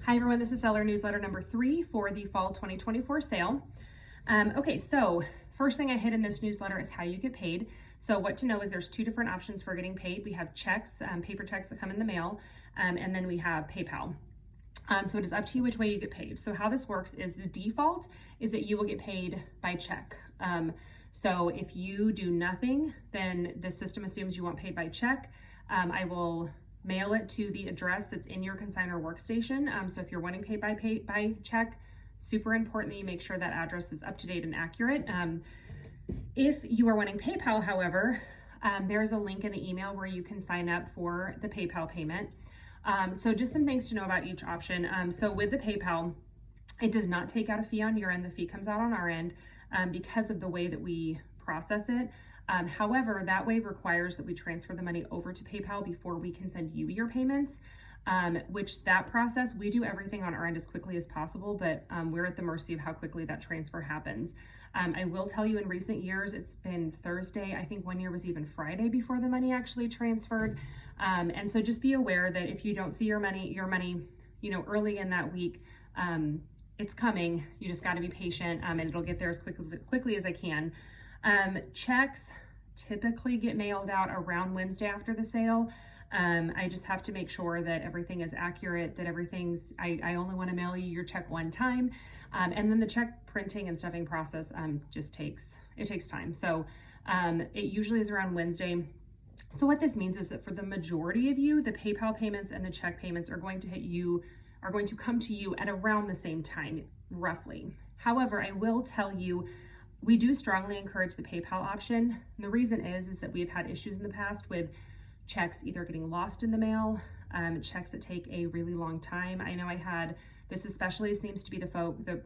Hi everyone, this is seller newsletter number 3 for the fall 2024 sale. Okay, so first thing I hit in this newsletter is how you get paid. So what to know is there's 2 different options for getting paid. We have checks, paper checks that come in the mail, and then we have PayPal. So it is up to you which way you get paid. So how this works is the default is that you will get paid by check. So if you do nothing, then the system assumes you want paid by check. I will mail it to the address that's in your consignor workstation. So if you're wanting paid by check, super important that you make sure that address is up to date and accurate. If you are wanting PayPal, however, there is a link in the email where you can sign up for the PayPal payment. So just some things to know about each option. So with the PayPal, it does not take out a fee on your end. The fee comes out on our end because of the way that we process it. However, that way requires that we transfer the money over to PayPal before we can send you your payments, which that process, we do everything on our end as quickly as possible, but we're at the mercy of how quickly that transfer happens. I will tell you in recent years, it's been Thursday. I think one year was even Friday before the money actually transferred. And so just be aware that if you don't see your money, early in that week, it's coming. You just got to be patient, and it'll get there as quickly as I can. Checks typically get mailed out around Wednesday after the sale. I just have to make sure that everything is accurate, that I only want to mail you your check one time. And then the check printing and stuffing process just takes time. So it usually is around Wednesday. So what this means is that for the majority of you, the PayPal payments and the check payments are going to come to you at around the same time, roughly. However, I will tell you, we do strongly encourage the PayPal option. And the reason is that we've had issues in the past with checks either getting lost in the mail, checks that take a really long time. I know this especially seems to be the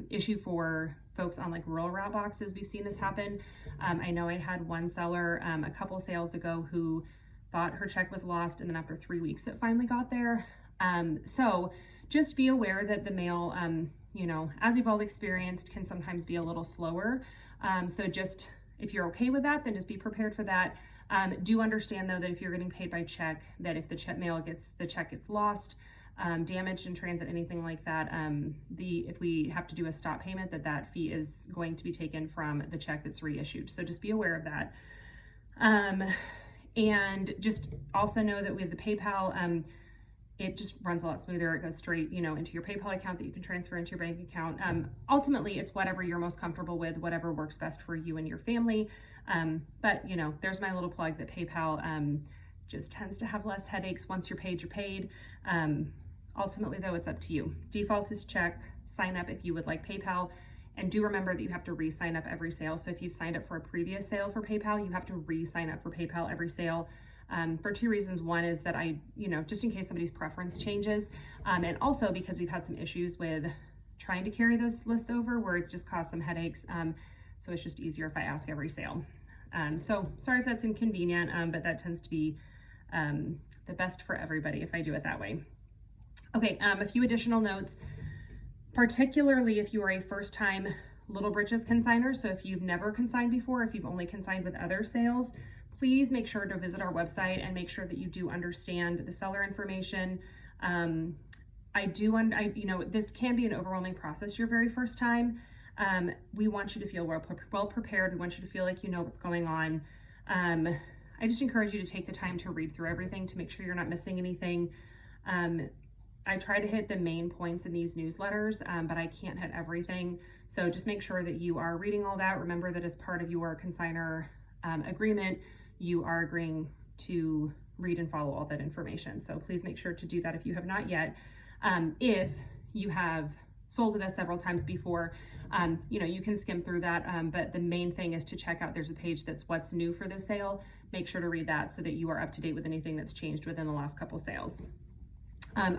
issue for folks on like rural route boxes. We've seen this happen. I know I had one seller a couple sales ago who thought her check was lost, and then after 3 weeks it finally got there. So just be aware that the mail, as we've all experienced, can sometimes be a little slower. So just, if you're okay with that, then just be prepared for that. Do understand though that if you're getting paid by check, that if the check gets lost, damaged in transit, anything like that, if we have to do a stop payment, that fee is going to be taken from the check that's reissued. So just be aware of that. And just also know that with the PayPal, it just runs a lot smoother. It goes straight, into your PayPal account that you can transfer into your bank account. Ultimately, it's whatever you're most comfortable with, whatever works best for you and your family. But there's my little plug that PayPal just tends to have less headaches. Once you're paid, you're paid. Ultimately, though, it's up to you. Default is check. Sign up if you would like PayPal. And do remember that you have to re-sign up every sale. So if you've signed up for a previous sale for PayPal, you have to re-sign up for PayPal every sale. For 2 reasons. One is that just in case somebody's preference changes, and also because we've had some issues with trying to carry those lists over where it's just caused some headaches. So it's just easier if I ask every sale. So sorry if that's inconvenient, but that tends to be the best for everybody if I do it that way. Okay, a few additional notes, particularly if you are a first-time Little Britches consignor. So if you've never consigned before, if you've only consigned with other sales, please make sure to visit our website and make sure that you do understand the seller information. This can be an overwhelming process your very first time. We want you to feel well prepared. We want you to feel like you know what's going on. I just encourage you to take the time to read through everything to make sure you're not missing anything. I try to hit the main points in these newsletters, but I can't hit everything. So just make sure that you are reading all that. Remember that as part of your consignor agreement, you are agreeing to read and follow all that information. So please make sure to do that if you have not yet. If you have sold with us several times before, you can skim through that, but the main thing is to check out, there's a page that's what's new for this sale. Make sure to read that so that you are up to date with anything that's changed within the last couple sales.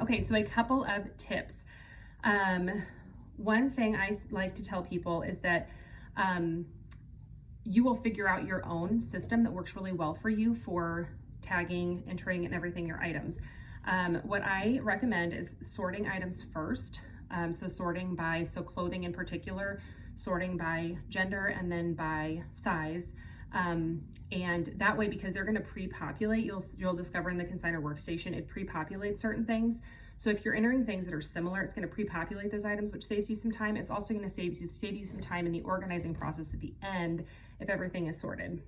Okay, so a couple of tips. One thing I like to tell people is that you will figure out your own system that works really well for you for tagging, entering, and everything your items. What I recommend is sorting items first. So sorting by, clothing in particular, sorting by gender and then by size. And that way, because they're going to pre-populate, you'll discover in the consignor workstation, it pre-populates certain things. So if you're entering things that are similar, it's going to pre-populate those items, which saves you some time. It's also going to save you some time in the organizing process at the end if everything is sorted.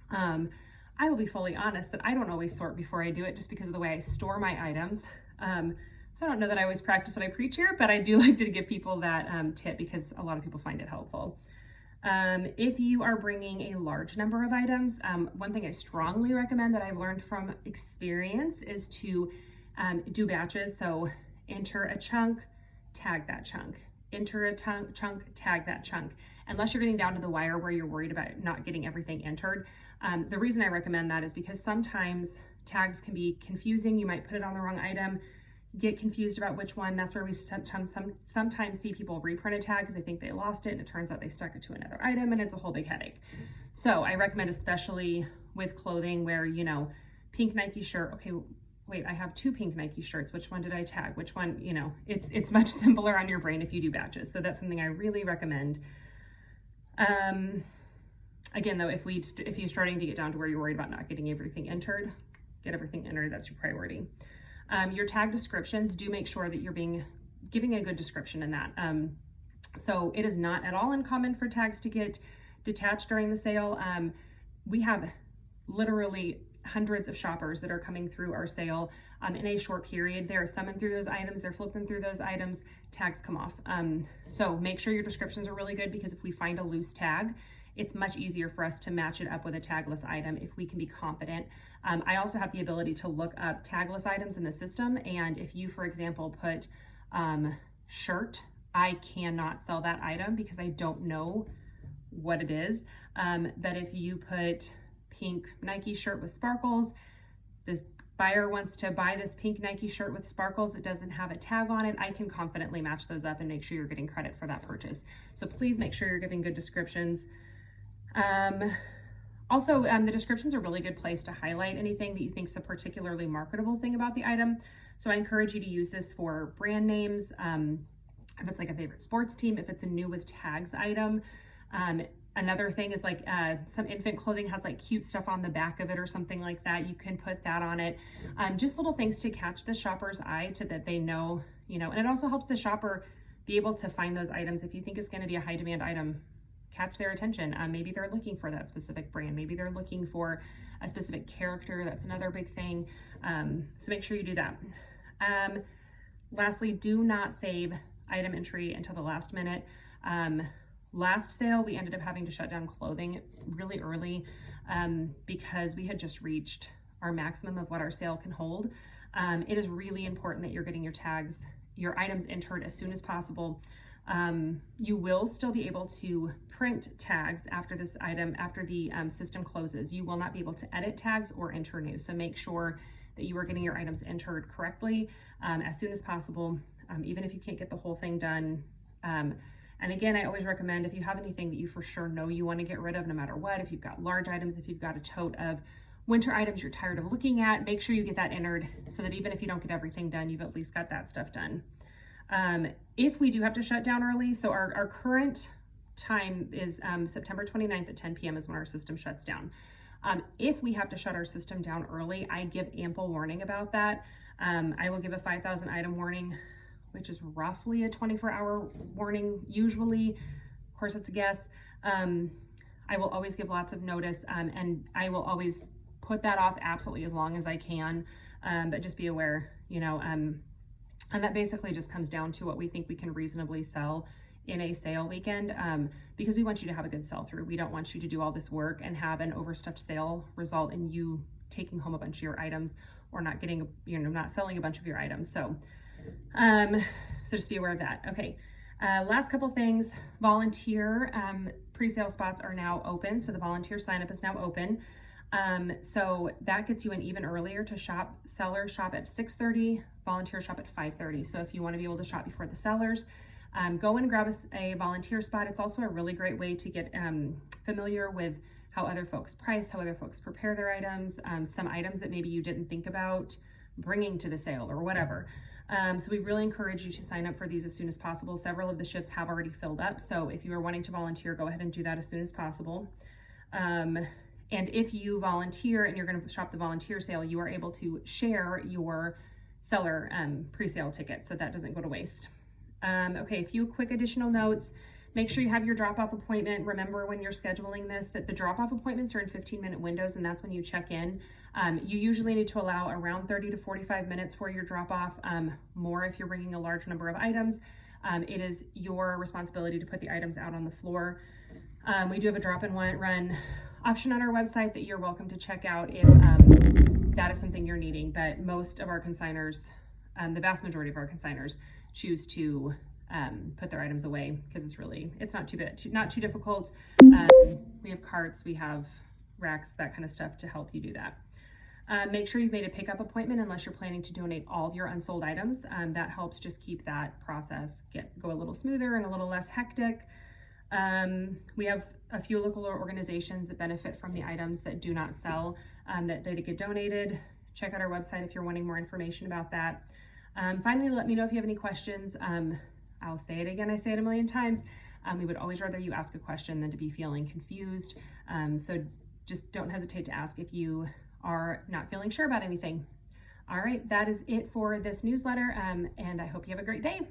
I will be fully honest that I don't always sort before I do it just because of the way I store my items. So I don't know that I always practice what I preach here, but I do like to give people that tip because a lot of people find it helpful. If you are bringing a large number of items, one thing I strongly recommend that I've learned from experience is to do batches. So enter a chunk, tag that chunk, enter a chunk, tag that chunk. Unless you're getting down to the wire where you're worried about not getting everything entered. The reason I recommend that is because sometimes tags can be confusing. You might put it on the wrong item, get confused about which one. That's where we sometimes see people reprint a tag because they think they lost it and it turns out they stuck it to another item and it's a whole big headache. So I recommend, especially with clothing where, you know, pink Nike shirt, okay, wait, I have 2 pink Nike shirts. Which one did I tag? Which one, you know, it's much simpler on your brain if you do batches. So that's something I really recommend. Again, though, if you're starting to get down to where you're worried about not getting everything entered, get everything entered, that's your priority. Your tag descriptions, do make sure that you're giving a good description in that. So it is not at all uncommon for tags to get detached during the sale. We have literally hundreds of shoppers that are coming through our sale in a short period. They're thumbing through those items, they're flipping through those items, tags come off. So make sure your descriptions are really good because if we find a loose tag, it's much easier for us to match it up with a tagless item if we can be confident. I also have the ability to look up tagless items in the system, and if you, for example, put shirt, I cannot sell that item because I don't know what it is. But if you put pink Nike shirt with sparkles, the buyer wants to buy this pink Nike shirt with sparkles, it doesn't have a tag on it, I can confidently match those up and make sure you're getting credit for that purchase. So please make sure you're giving good descriptions. Also, the descriptions are a really good place to highlight anything that you think is a particularly marketable thing about the item. So I encourage you to use this for brand names. If it's like a favorite sports team, if it's a new with tags item. Another thing is like some infant clothing has like cute stuff on the back of it or something like that. You can put that on it. Just little things to catch the shopper's eye so that they know, you know, and it also helps the shopper be able to find those items. If you think it's going to be a high demand item, catch their attention. Maybe they're looking for that specific brand. Maybe they're looking for a specific character. That's another big thing. So make sure you do that. Lastly, do not save item entry until the last minute. Last sale, we ended up having to shut down clothing really early because we had just reached our maximum of what our sale can hold. It is really important that you're getting your tags, your items entered as soon as possible. You will still be able to print tags after this item, after the system closes. You will not be able to edit tags or enter new. So make sure that you are getting your items entered correctly as soon as possible, even if you can't get the whole thing done. And again, I always recommend if you have anything that you for sure know you want to get rid of no matter what, if you've got large items, if you've got a tote of winter items you're tired of looking at, make sure you get that entered so that even if you don't get everything done, you've at least got that stuff done. If we do have to shut down early, so our current time is September 29th at 10 p.m. is when our system shuts down. If we have to shut our system down early, I give ample warning about that. I will give a 5,000 item warning, which is roughly a 24-hour warning usually. Of course, it's a guess. I will always give lots of notice, and I will always put that off absolutely as long as I can. But just be aware, you know, and that basically just comes down to what we think we can reasonably sell in a sale weekend, because we want you to have a good sell-through. We don't want you to do all this work and have an overstuffed sale result in you taking home a bunch of your items or not getting, you know, not selling a bunch of your items. So just be aware of that. Okay. Last couple things, volunteer pre-sale spots are now open. So the volunteer sign up is now open. So that gets you in even earlier to shop. Sellers shop at 6:30, volunteers shop at 5:30. So if you want to be able to shop before the sellers, go and grab a volunteer spot. It's also a really great way to get familiar with how other folks price, how other folks prepare their items, some items that maybe you didn't think about bringing to the sale or whatever. So we really encourage you to sign up for these as soon as possible. Several of the shifts have already filled up. So if you are wanting to volunteer, go ahead and do that as soon as possible. And if you volunteer and you're going to shop the volunteer sale, you are able to share your seller pre-sale tickets, so that doesn't go to waste. Okay, a few quick additional notes. Make sure you have your drop-off appointment. Remember when you're scheduling this that the drop-off appointments are in 15-minute windows, and that's when you check in. You usually need to allow around 30 to 45 minutes for your drop-off, more if you're bringing a large number of items. It is your responsibility to put the items out on the floor. We do have a drop-in run option on our website that you're welcome to check out if that is something you're needing, but most of our consigners, the vast majority of our consigners, choose to put their items away because it's not too difficult. We have carts, we have racks, that kind of stuff to help you do that. Make sure you've made a pickup appointment unless you're planning to donate all of your unsold items. That helps just keep that process go a little smoother and a little less hectic. We have a few local organizations that benefit from the items that do not sell, that they get donated. Check out our website if you're wanting more information about that. Finally, let me know if you have any questions. I'll say it again, I say it a million times. We would always rather you ask a question than to be feeling confused. So just don't hesitate to ask if you are not feeling sure about anything. All right, that is it for this newsletter, and I hope you have a great day.